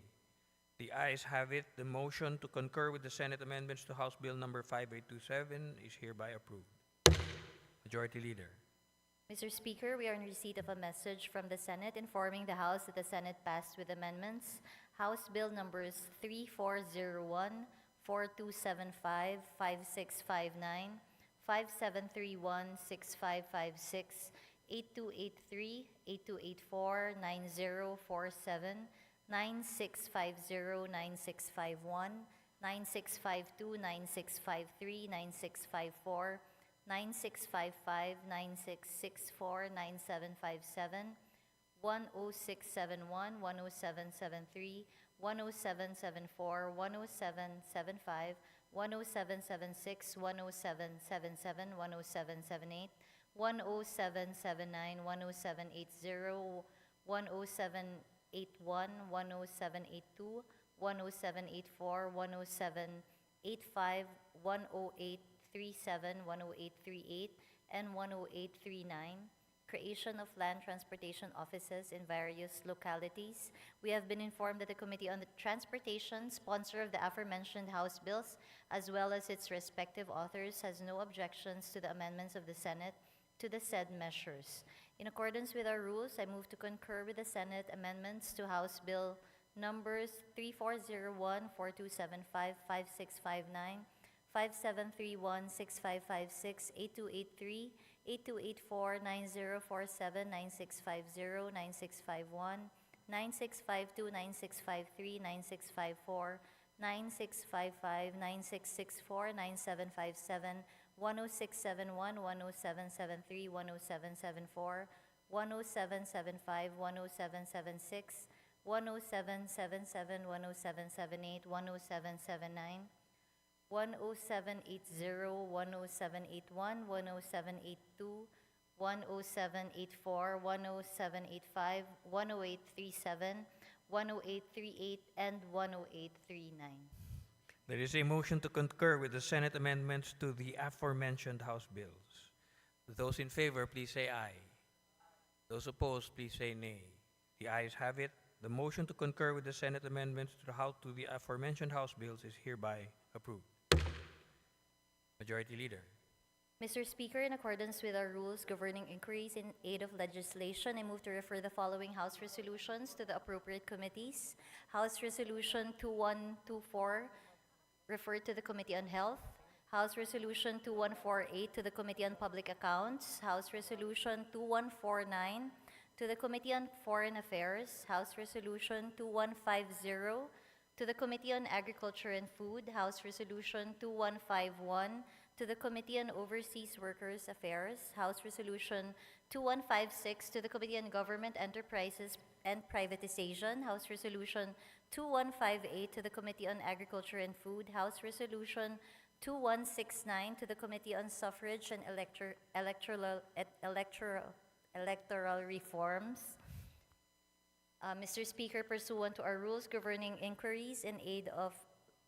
Speaker 2: The ayes have it. The motion to concur with the Senate amendments to House Bill number 5827 is hereby approved. Majority Leader.
Speaker 6: Mr. Speaker, we are in receipt of a message from the Senate informing the House that the Senate passed with amendments House Bill numbers 3401, 4275, 5659, 5731, 6556, 8283, 8284, 9047, 9650, 9651, 9652, 9653, 9654, 9655, 9664, 9757, 10671, 10773, 10774, 10775, 10776, 10777, 10778, 10779, 10780, 10781, 10782, 10784, 10785, 10837, 10838, and 10839, creation of land transportation offices in various localities. We have been informed that the Committee on the Transportation, sponsor of the aforementioned House bills, as well as its respective authors, has no objections to the amendments of the Senate to the said measures. In accordance with our rules, I move to concur with the Senate amendments to House Bill numbers 3401, 4275, 5659, 5731, 6556, 8283, 8284, 9047, 9650, 9651, 9652, 9653, 9654, 9655, 9664, 9757, 10671, 10773, 10774, 10775, 10776, 10777, 10778, 10779, 10780, 10781, 10782, 10784, 10785, 10837, 10838, and 10839.
Speaker 2: There is a motion to concur with the Senate amendments to the aforementioned House bills. Those in favor, please say aye. Those opposed, please say nay. The ayes have it. The motion to concur with the Senate amendments to the aforementioned House bills is hereby approved. Majority Leader.
Speaker 6: Mr. Speaker, in accordance with our rules governing inquiries in aid of legislation, I move to refer the following House resolutions to the appropriate committees. House Resolution 2124, referred to the Committee on Health. House Resolution 2148 to the Committee on Public Accounts. House Resolution 2149 to the Committee on Foreign Affairs. House Resolution 2150 to the Committee on Agriculture and Food. House Resolution 2151 to the Committee on Overseas Workers Affairs. House Resolution 2156 to the Committee on Government Enterprises and Privatization. House Resolution 2158 to the Committee on Agriculture and Food. House Resolution 2169 to the Committee on Suffrage and Electoral Reforms. Mr. Speaker, pursuant to our rules governing inquiries in aid of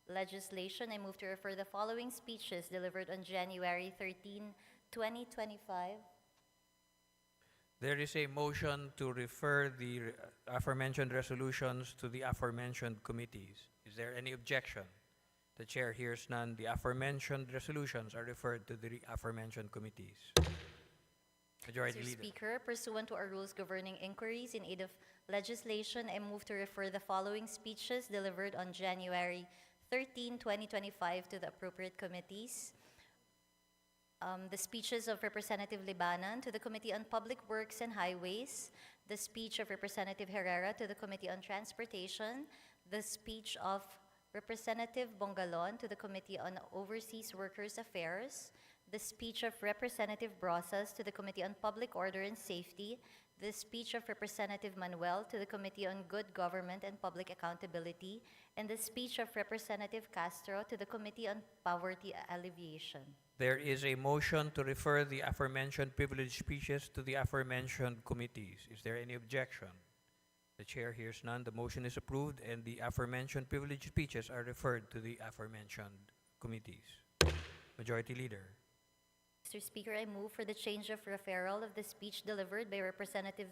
Speaker 6: legislation, I move to refer the following speeches delivered on January 13, 2025.
Speaker 2: There is a motion to refer the aforementioned resolutions to the aforementioned committees. Is there any objection? The Chair hears none. The aforementioned resolutions are referred to the aforementioned committees. Majority
Speaker 6: Mr.
Speaker 2: Leader.
Speaker 6: Speaker, pursuant to our rules governing inquiries in aid of legislation, I move to refer the following speeches delivered on January 13, 2025 to the appropriate committees. The speeches of Representative Libanan to the Committee on Public Works and Highways, the speech of Representative Herrera to the Committee on Transportation, the speech of Representative Bongalon to the Committee on Overseas Workers Affairs, the speech of Representative Brosas to the Committee on Public Order and Safety, the speech of Representative Manuel to the Committee on Good Government and Public Accountability, and the speech of Representative Castro to the Committee on Poverty Alleviation.
Speaker 2: There is a motion to refer the aforementioned privileged speeches to the aforementioned committees. Is there any objection? The chair hears none. The motion is approved, and the aforementioned privileged speeches are referred to the aforementioned committees. Majority Leader.
Speaker 6: Mr. Speaker, I move for the change of referral of the speech delivered by Representative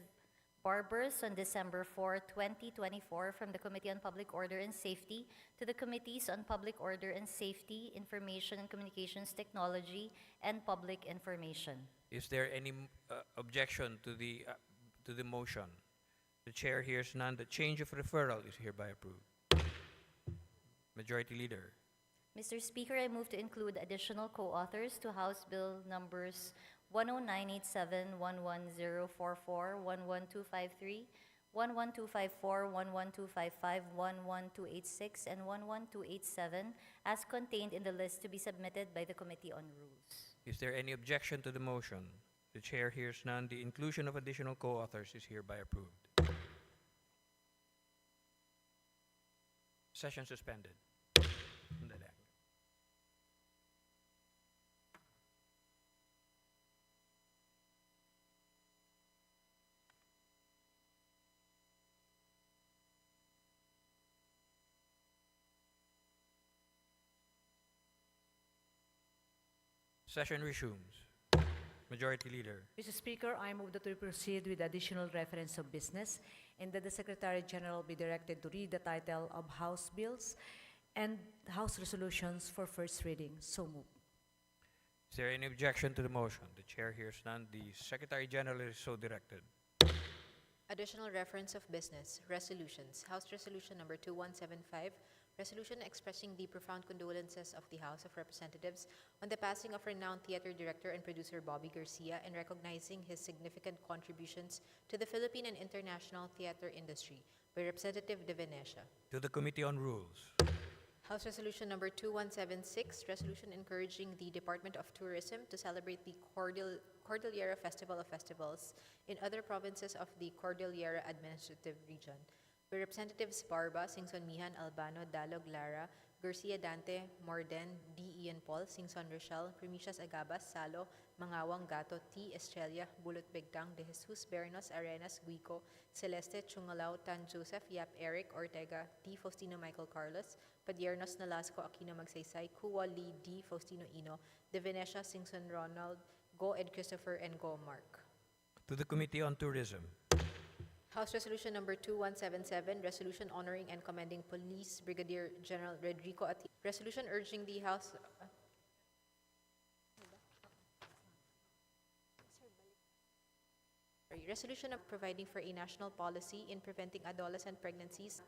Speaker 6: Barbers on December 4, 2024 from the Committee on Public Order and Safety to the Committees on Public Order and Safety, Information and Communications Technology, and Public Information.
Speaker 2: Is there any objection to the motion? The chair hears none. The change of referral is hereby approved. Majority Leader.
Speaker 6: Mr. Speaker, I move to include additional co-authors to House Bill numbers 10987, 11044, 11253, 11254, 11255, 11286, and 11287 as contained in the list to be submitted by the Committee on Rules.
Speaker 2: Is there any objection to the motion? The chair hears none. The inclusion of additional co-authors is hereby approved. Session suspended. Session resumes. Majority Leader.
Speaker 4: Mr. Speaker, I move that we proceed with additional reference of business and that the Secretary General be directed to read the title of House bills and House resolutions for first reading. So moved.
Speaker 2: Is there any objection to the motion? The chair hears none. The Secretary General is so directed.
Speaker 7: Additional reference of business, resolutions. House Resolution number 2175, resolution expressing the profound condolences of the House of Representatives on the passing of renowned theater director and producer Bobby Garcia and recognizing his significant contributions to the Philippine and international theater industry by Representative De Venecia.
Speaker 2: To the Committee on Rules.
Speaker 7: House Resolution number 2176, resolution encouraging the Department of Tourism to celebrate the Cordillera Festival of Festivals in other provinces of the Cordillera Administrative Region. By Representatives Barba, Singson Mihan, Albano, Dalog, Lara, Garcia Dante, Morden, D. Ian Paul, Singson Rochelle, Primicias Agabas, Salo, Mangawang Gato, T. Estrella, Bulot Begtang, De Jesus, Bernos, Arenas, Guico, Celeste, Chungalao, Tan Joseph, Yap Eric, Ortega, T. Faustino Michael Carlos, Padiernos, Nalasco, Aquino Magsaysay, Kuwa Lee, D. Faustino Ino, De Venecia, Singson Ronald, Go Ed Christopher, and Go Mark.
Speaker 2: To the Committee on Tourism.
Speaker 7: House Resolution number 2177, resolution honoring and commending Police Brigadier General Rodrigo Ati. Resolution urging the House... Resolution of providing for a national policy in preventing adolescent pregnancies,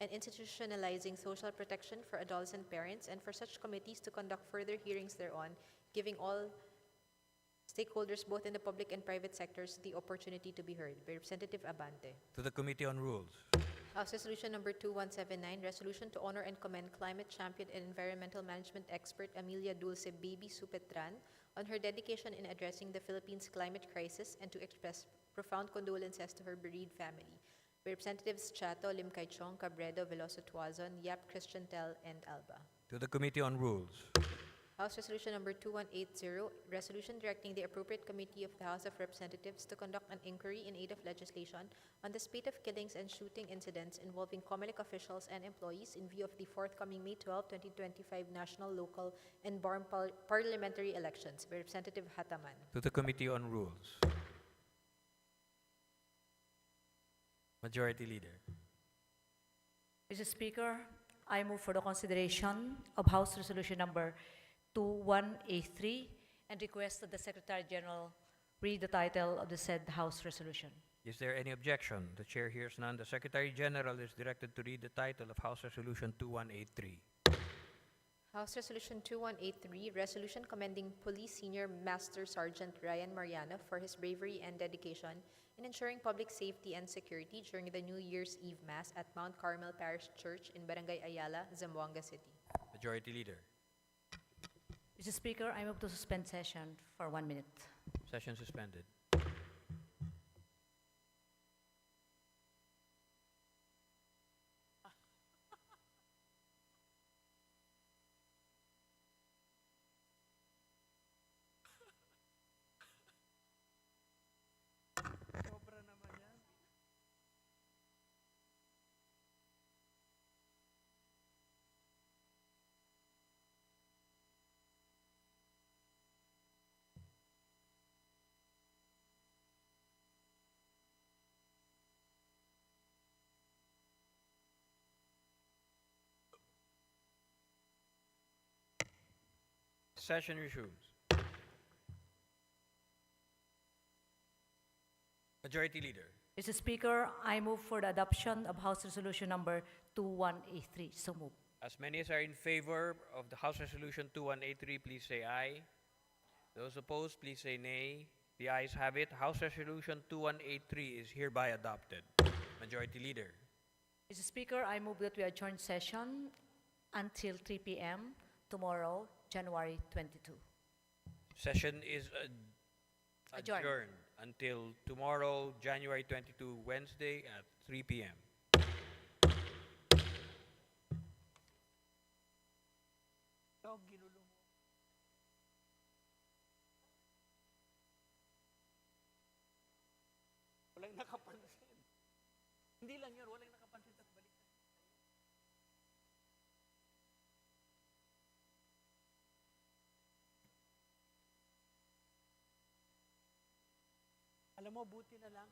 Speaker 7: and institutionalizing social protection for adolescent parents, and for such committees to conduct further hearings thereon, giving all stakeholders, both in the public and private sectors, the opportunity to be heard. By Representative Abante.
Speaker 2: To the Committee on Rules.
Speaker 7: House Resolution number 2179, resolution to honor and commend climate champion and environmental management expert Amelia Dulce Baby Supetran on her dedication in addressing the Philippines' climate crisis and to express profound condolences to her bereaved family. By Representatives Chato, Lim Kay Chong, Cabredo, Veloso Tuazon, Yap Christian Tel, and Alba.
Speaker 2: To the Committee on Rules.
Speaker 7: House Resolution number 2180, resolution directing the appropriate committee of the House of Representatives to conduct an inquiry in aid of legislation on the spate of killings and shooting incidents involving Comelec officials and employees in view of the forthcoming May 12, 2025 national, local, and parliamentary elections. By Representative Hataman.
Speaker 2: To the Committee on Rules. Majority Leader.
Speaker 4: Mr. Speaker, I move for the consideration of House Resolution number 2183 and request that the Secretary General read the title of the said House resolution.
Speaker 2: Is there any objection? The chair hears none. The Secretary General is directed to read the title of House Resolution 2183.
Speaker 10: House Resolution 2183, resolution commending Police Senior Master Sergeant Ryan Mariano for his bravery and dedication in ensuring public safety and security during the New Year's Eve Mass at Mount Carmel Parish Church in Barangay Ayala, Zamboanga City.
Speaker 2: Majority Leader.
Speaker 4: Mr. Speaker, I move to suspend session for 1 minute.
Speaker 2: Session suspended. Session resumes. Majority Leader.
Speaker 4: Mr. Speaker, I move for the adoption of House Resolution number 2183. So move.
Speaker 2: As many as are in favor of the House Resolution 2183, please say aye. Those opposed, please say nay. The ayes have it. House Resolution 2183 is hereby adopted. Majority Leader.
Speaker 4: Mr. Speaker, I move that we adjourn session until 3 p.m. tomorrow, January 22.
Speaker 2: Session is
Speaker 4: Adjourned.
Speaker 2: adjourned until tomorrow, January 22, Wednesday at 3 p.m.
Speaker 8: Walang nakapansin. Hindi lang yun, walang nakapansin. Tas balik. Alam mo, buti na lang.